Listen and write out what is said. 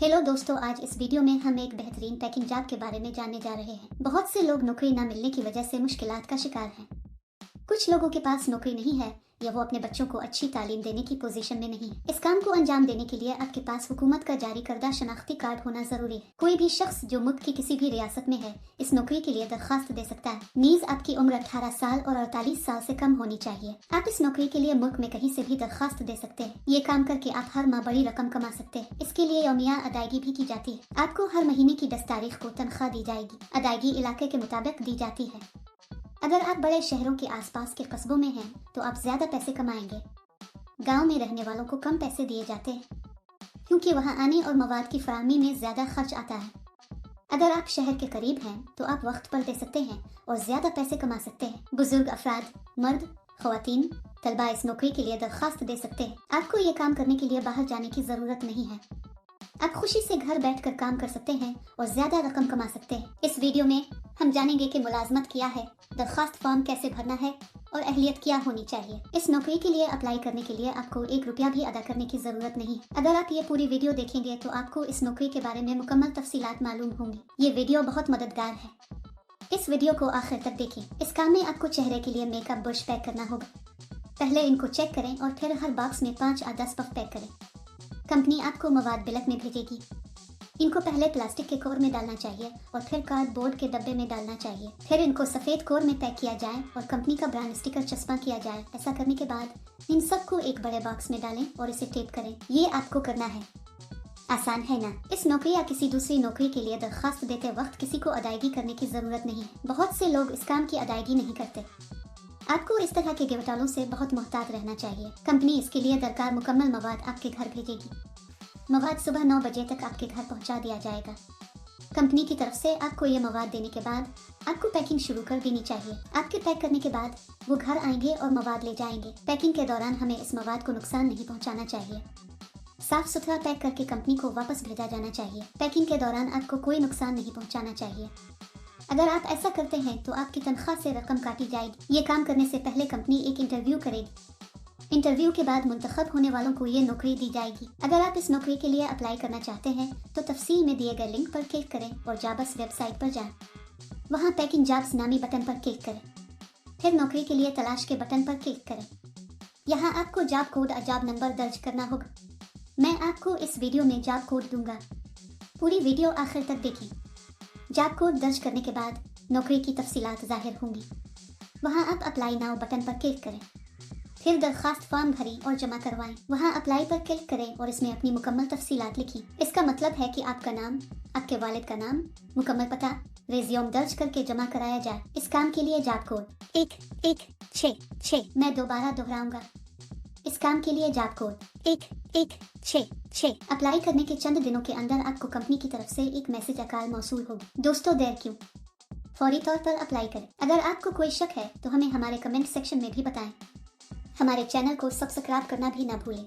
Hello दोस्तों, आज इस वीडियो में हम एक बेहतरीन पैकिंग जॉब के बारे में जानने जा रहे हैं। बहुत से लोग नौकरी ना मिलने की वजह से मुश्किलात का शिकार हैं। कुछ लोगों के पास नौकरी नहीं है या वो अपने बच्चों को अच्छी तालीम देने की पोजीशन में नहीं है। इस काम को अंजाम देने के लिए आपके पास हुकूमत का जारी करदा शनाख्ती कार्ड होना जरूरी है। कोई भी शख्स जो मुल्क की किसी भी रियासत में है इस नौकरी के लिए दरखास्त दे सकता है। नीज आपकी उम्र 18 साल और 48 साल से कम होनी चाहिए। आप इस नौकरी के लिए मुल्क में कहीं से भी दरखास्त दे सकते हैं। ये काम करके आप हर माह बड़ी रकम कमा सकते हैं। इसके लिए यौमिया अदायगी भी की जाती है। आपको हर महीने की 10 तारीख को तनख्वाह दी जाएगी। अदायगी इलाके के मुताबिक दी जाती है। अगर आप बड़े शहरों के आसपास के कस्बों में हैं तो आप ज्यादा पैसे कमाएंगे। गांव में रहने वालों को कम पैसे दिए जाते हैं क्योंकि वहां आने और मवाद की फराहमी में ज्यादा खर्च आता है। अगर आप शहर के करीब हैं तो आप वक्त पर दे सकते हैं और ज्यादा पैसे कमा सकते हैं। बुजुर्ग अफराद, मर्द, खवातीन, तलबा इस नौकरी के लिए दरखास्त दे सकते हैं। आपको ये काम करने के लिए बाहर जाने की जरूरत नहीं है। आप खुशी से घर बैठकर काम कर सकते हैं और ज्यादा रकम कमा सकते हैं। इस वीडियो में हम जानेंगे कि मुलाजमत क्या है, दरखास्त फॉर्म कैसे भरना है और अहलियत क्या होनी चाहिए। इस नौकरी के लिए अप्लाई करने के लिए आपको 1 रुपया भी अदा करने की जरूरत नहीं। अगर आप ये पूरी वीडियो देखेंगे तो आपको इस नौकरी के बारे में मुकम्मल तफसीलात मालूम होंगी। ये वीडियो बहुत मददगार है। इस वीडियो को आखिर तक देखें। इस काम में आपको चेहरे के लिए मेकअप ब्रश पैक करना होगा। पहले इनको चेक करें और फिर हर बॉक्स में 5 या 10 पफ पैक करें। कंपनी आपको मवाद बिलक में भेजेगी। इनको पहले प्लास्टिक के कोर में डालना चाहिए और फिर कार्डबोर्ड के डब्बे में डालना चाहिए। फिर इनको सफेद कोर में पैक किया जाए और कंपनी का ब्रांड स्टिकर चस्पा किया जाए। ऐसा करने के बाद इन सबको एक बड़े बॉक्स में डालें और इसे टेप करें। ये आपको करना है। आसान है ना? इस नौकरी या किसी दूसरी नौकरी के लिए दरखास्त देते वक्त किसी को अदायगी करने की जरूरत नहीं है। बहुत से लोग इस काम की अदायगी नहीं करते। आपको इस तरह के गिरफ्तारों से बहुत मुहतात रहना चाहिए। कंपनी इसके लिए दरकार मुकम्मल मवाद आपके घर भेजेगी। मवाद सुबह 9 बजे तक आपके घर पहुंचा दिया जाएगा। कंपनी की तरफ से आपको ये मवाद देने के बाद आपको पैकिंग शुरू कर देनी चाहिए। आपके पैक करने के बाद वो घर आएंगे और मवाद ले जाएंगे। पैकिंग के दौरान हमें इस मवाद को नुकसान नहीं पहुंचाना चाहिए। साफ सुथरा पैक करके कंपनी को वापस भेजा जाना चाहिए। पैकिंग के दौरान आपको कोई नुकसान नहीं पहुंचाना चाहिए। अगर आप ऐसा करते हैं तो आपकी तनख्वाह से रकम काटी जाएगी। ये काम करने से पहले कंपनी एक इंटरव्यू करेगी। इंटरव्यू के बाद मुंतखब होने वालों को ये नौकरी दी जाएगी। अगर आप इस नौकरी के लिए अप्लाई करना चाहते हैं तो तफसील में दिए गए लिंक पर क्लिक करें और जाबस वेबसाइट पर जाएं। वहां पैकिंग जॉब्स नामी बटन पर क्लिक करें। फिर नौकरी के लिए तलाश के बटन पर क्लिक करें। यहाँ आपको जॉब कोड और जॉब नंबर दर्ज करना होगा। मैं आपको इस वीडियो में जॉब कोड दूंगा। पूरी वीडियो आखिर तक देखें। जॉब कोड दर्ज करने के बाद नौकरी की तफसीलात जाहिर होंगी। वहां आप अप्लाई नाउ बटन पर क्लिक करें। फिर दरखास्त फॉर्म भरें और जमा करवाएं। वहां अप्लाई पर क्लिक करें और इसमें अपनी मुकम्मल तफसीलात लिखी। इसका मतलब है कि आपका नाम, आपके वालिद का नाम, मुकम्मल पता, रिज्यूम दर्ज करके जमा कराया जाए। इस काम के लिए जॉब कोड 1166। मैं दोबारा दोहराऊंगा। इस काम के लिए जॉब कोड 1166। अप्लाई करने के चंद दिनों के अंदर आपको कंपनी की तरफ से एक मैसेज अकाल मौसूल होगी। दोस्तों, देर क्यों? फौरी तौर पर अप्लाई करें। अगर आपको कोई शक है तो हमें हमारे कमेंट सेक्शन में भी बताएं। हमारे चैनल को सब्सक्राइब करना भी ना भूलें।